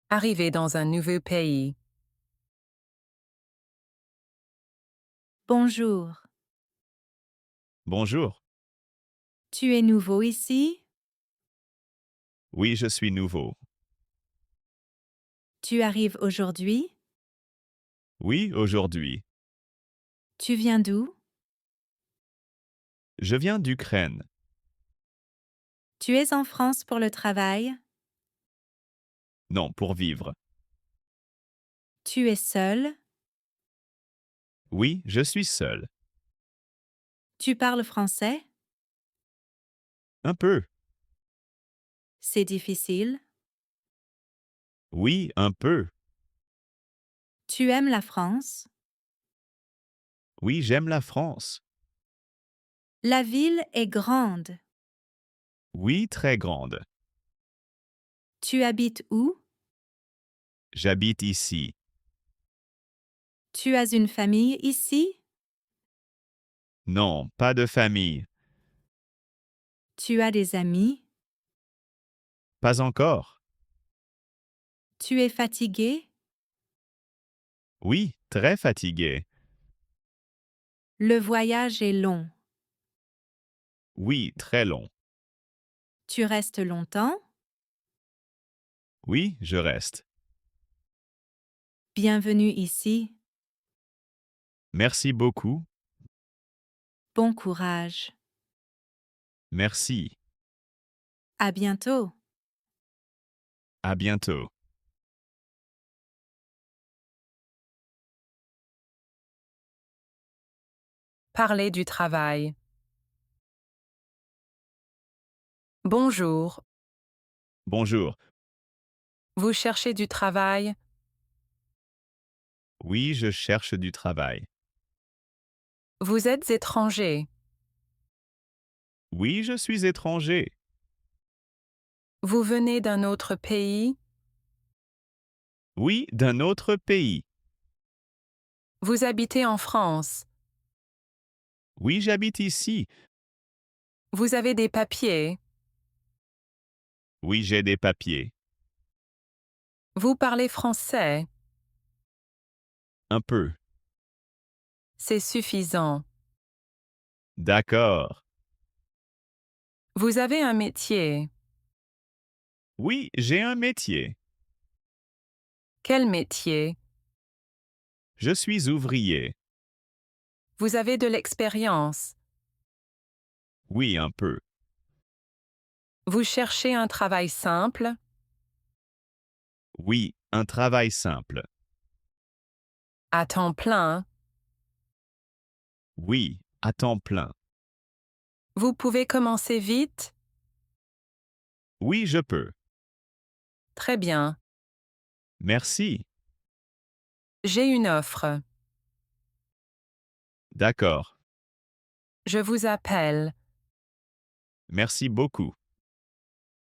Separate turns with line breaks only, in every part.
Arriver dans un nouveau pays.
Bonjour.
Bonjour.
Tu es nouveau ici?
Oui, je suis nouveau.
Tu arrives aujourd'hui?
Oui, aujourd'hui.
Tu viens d'où?
Je viens d'Ukraine.
Tu es en France pour le travail?
Non, pour vivre.
Tu es seul?
Oui, je suis seul.
Tu parles français?
Un peu.
C'est difficile?
Oui, un peu.
Tu aimes la France?
Oui, j'aime la France.
La ville est grande.
Oui, très grande.
Tu habites où?
J'habite ici.
Tu as une famille ici?
Non, pas de famille.
Tu as des amis?
Pas encore.
Tu es fatigué?
Oui, très fatigué.
Le voyage est long.
Oui, très long.
Tu restes longtemps?
Oui, je reste.
Bienvenue ici.
Merci beaucoup.
Bon courage.
Merci.
À bientôt.
À bientôt.
Parler du travail. Bonjour.
Bonjour.
Vous cherchez du travail?
Oui, je cherche du travail.
Vous êtes étranger.
Oui, je suis étranger.
Vous venez d'un autre pays?
Oui, d'un autre pays.
Vous habitez en France.
Oui, j'habite ici.
Vous avez des papiers.
Oui, j'ai des papiers.
Vous parlez français.
Un peu.
C'est suffisant.
D'accord.
Vous avez un métier.
Oui, j'ai un métier.
Quel métier?
Je suis ouvrier.
Vous avez de l'expérience.
Oui, un peu.
Vous cherchez un travail simple?
Oui, un travail simple.
À temps plein?
Oui, à temps plein.
Vous pouvez commencer vite?
Oui, je peux.
Très bien.
Merci.
J'ai une offre.
D'accord.
Je vous appelle.
Merci beaucoup.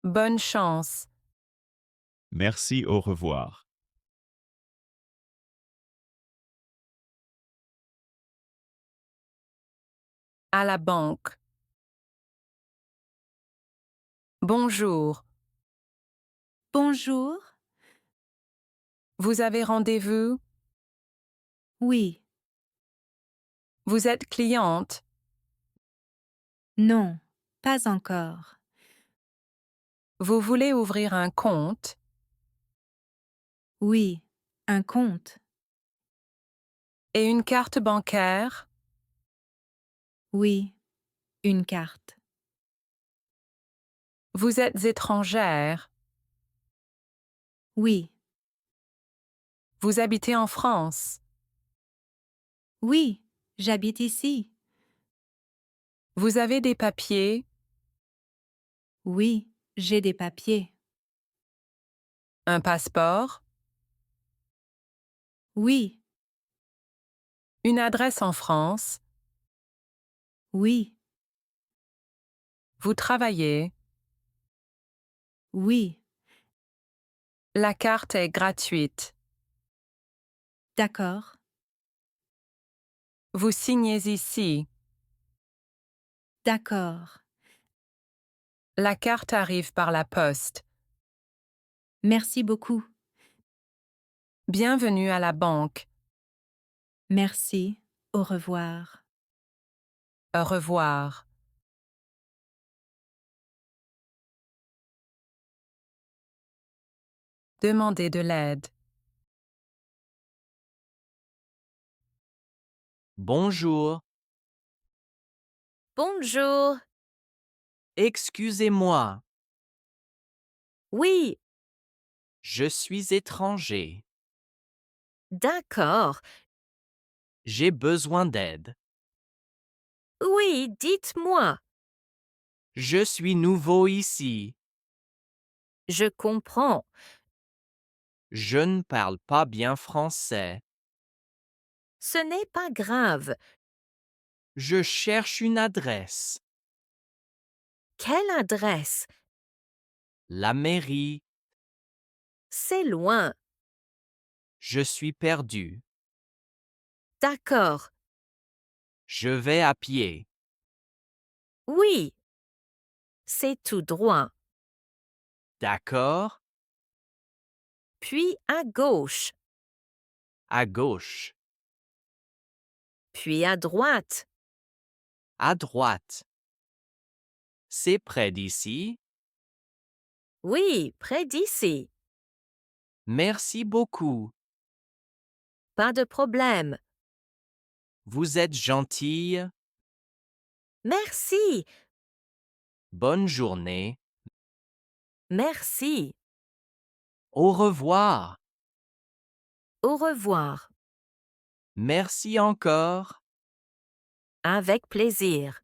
Bonne chance.
Merci, au revoir.
À la banque. Bonjour.
Bonjour.
Vous avez rendez-vous?
Oui.
Vous êtes cliente?
Non. Pas encore.
Vous voulez ouvrir un compte?
Oui. Un compte.
Et une carte bancaire?
Oui. Une carte.
Vous êtes étrangère?
Oui.
Vous habitez en France?
Oui. J'habite ici.
Vous avez des papiers?
Oui. J'ai des papiers.
Un passeport?
Oui.
Une adresse en France?
Oui.
Vous travaillez?
Oui.
La carte est gratuite.
D'accord.
Vous signez ici.
D'accord.
La carte arrive par la poste.
Merci beaucoup.
Bienvenue à la banque.
Merci. Au revoir.
Au revoir. Demandez de l'aide.
Bonjour,
Bonjour.
excusez-moi,
Oui,
je suis étranger.
d'accord.
J'ai besoin d'aide.
Oui, dites-moi.
Je suis nouveau ici.
Je comprends.
Je ne parle pas bien français.
Ce n'est pas grave.
Je cherche une adresse.
Quelle adresse?
La mairie.
C'est loin.
Je suis perdu.
D'accord.
Je vais à pied.
Oui. C'est tout droit.
D'accord?
Puis à gauche.
À gauche.
Puis à droite.
À droite. C'est près d'ici.
Oui, près d'ici.
Merci beaucoup.
Pas de problème.
Vous êtes gentille.
Merci.
Bonne journée.
Merci.
Au revoir.
Au revoir.
Merci encore.
Avec plaisir.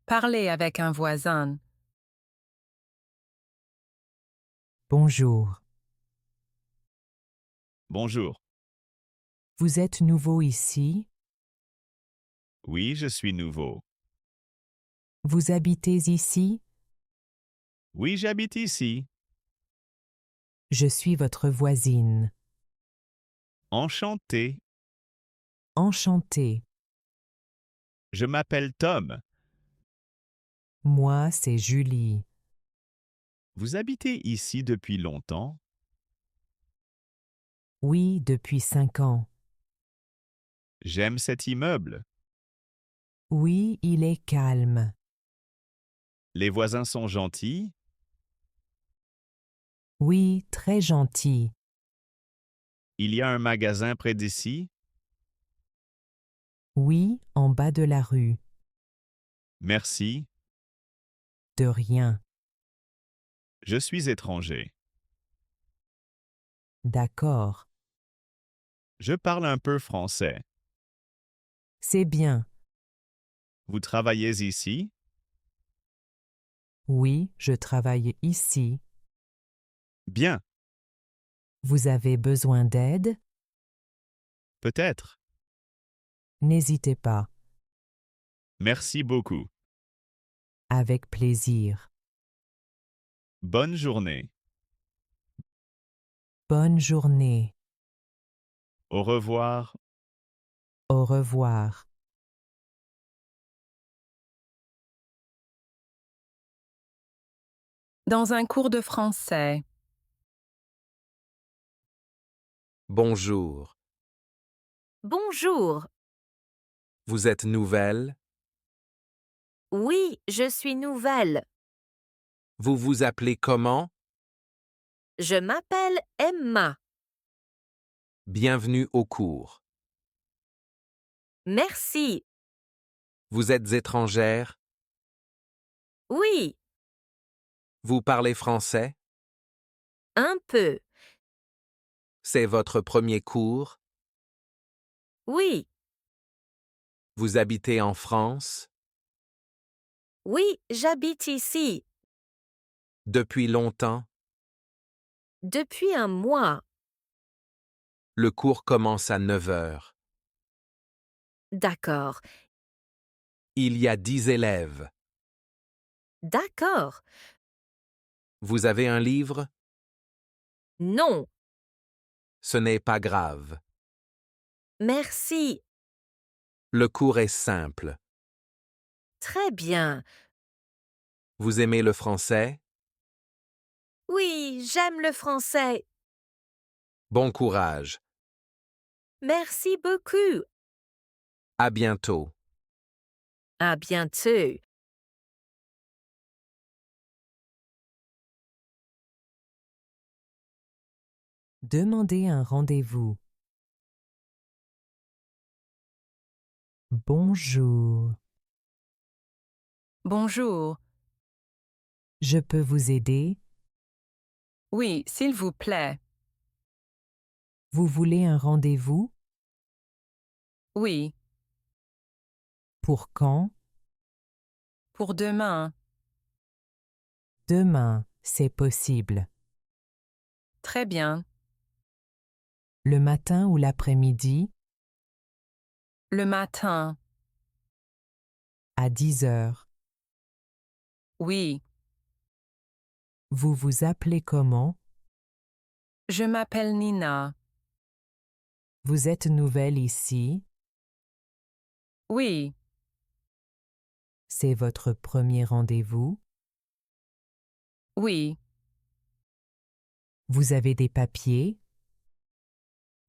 Parlez avec un voisin.
Bonjour.
Bonjour.
Vous êtes nouveau ici?
Oui, je suis nouveau.
Vous habitez ici?
Oui, j'habite ici.
Je suis votre voisine.
Enchanté.
Enchantée.
Je m'appelle Tom.
Moi, c'est Julie.
Vous habitez ici depuis longtemps?
Oui, depuis 5 ans.
J'aime cet immeuble.
Oui, il est calme.
Les voisins sont gentils.
Oui, très gentil.
Il y a un magasin près d'ici.
Oui, en bas de la rue.
Merci.
De rien.
Je suis étranger.
D'accord.
Je parle un peu français.
C'est bien.
Vous travaillez ici?
Oui, je travaille ici.
Bien,
Vous avez besoin d'aide?
peut-être.
N'hésitez pas.
Merci beaucoup.
Avec plaisir.
Bonne journée.
Bonne journée.
Au revoir.
Au revoir.
Dans un cours de français.
Bonjour.
Bonjour.
Vous êtes nouvelle?
Oui, je suis nouvelle.
Vous vous appelez comment?
Je m'appelle Emma.
Bienvenue au cours.
Merci.
Vous êtes étrangère?
Oui,
Vous parlez français?
un peu.
C'est votre premier cours?
Oui,
Vous habitez en France?
oui, j'habite ici.
Depuis longtemps?
Depuis un mois.
Le cours commence à 9 heures.
D'accord.
Il y a 10 élèves.
D'accord.
Vous avez un livre?
Non.
Ce n'est pas grave.
Merci.
Le cours est simple.
Très bien.
Vous aimez le français?
Oui, j'aime le français.
Bon courage.
Merci beaucoup.
À bientôt.
À bientôt.
Demandez un rendez-vous. Bonjour.
Bonjour.
Je peux vous aider?
Oui, s'il vous plaît.
Vous voulez un rendez-vous?
Oui,
Pour quand?
pour demain.
Demain, c'est possible.
Très bien.
Le matin ou l'après-midi?
Le matin.
À 10 heures.
Oui,
Vous vous appelez comment?
je m'appelle Nina.
Vous êtes nouvelle ici?
Oui,
C'est votre premier rendez-vous?
oui,
Vous avez des papiers?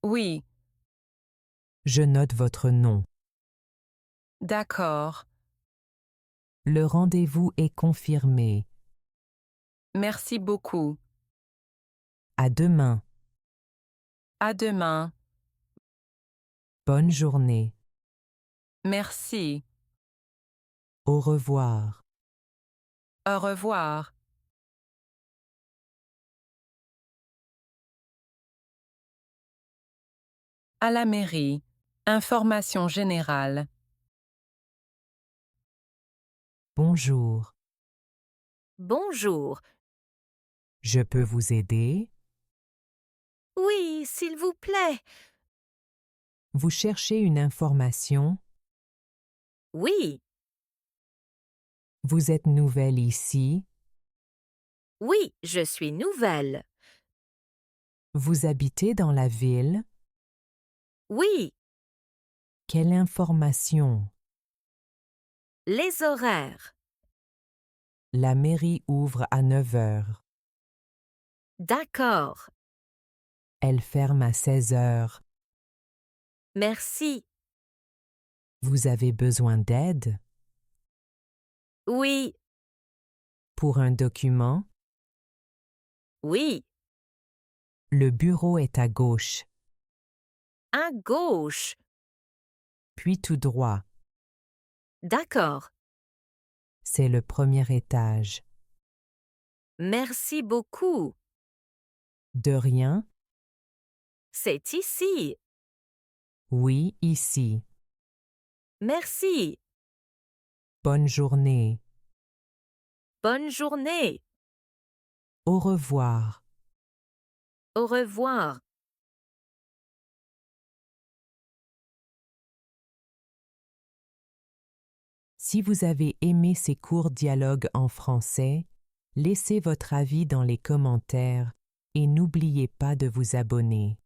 oui.
Je note votre nom.
D'accord.
Le rendez-vous est confirmé.
Merci beaucoup.
À demain.
À demain.
Bonne journée.
Merci.
Au revoir.
Au revoir. À la mairie. Information générale.
Bonjour.
Bonjour.
Je peux vous aider?
Oui, s'il vous plaît.
Vous cherchez une information?
Oui,
Vous êtes nouvelle ici?
oui, je suis nouvelle.
Vous habitez dans la ville?
Oui,
Quelle information?
les horaires.
La mairie ouvre à 9 heures.
D'accord.
Elle ferme à 16 heures.
Merci.
Vous avez besoin d'aide?
Oui,
Pour un document?
oui.
Le bureau est à gauche,
À gauche.
puis tout droit.
D'accord.
C'est le premier étage.
Merci beaucoup.
De rien?
C'est ici.
Oui, ici.
Merci.
Bonne journée.
Bonne journée.
Au revoir.
Au revoir.
Si vous avez aimé ces courts dialogues en français, laissez votre avis dans les commentaires et n'oubliez pas de vous abonner.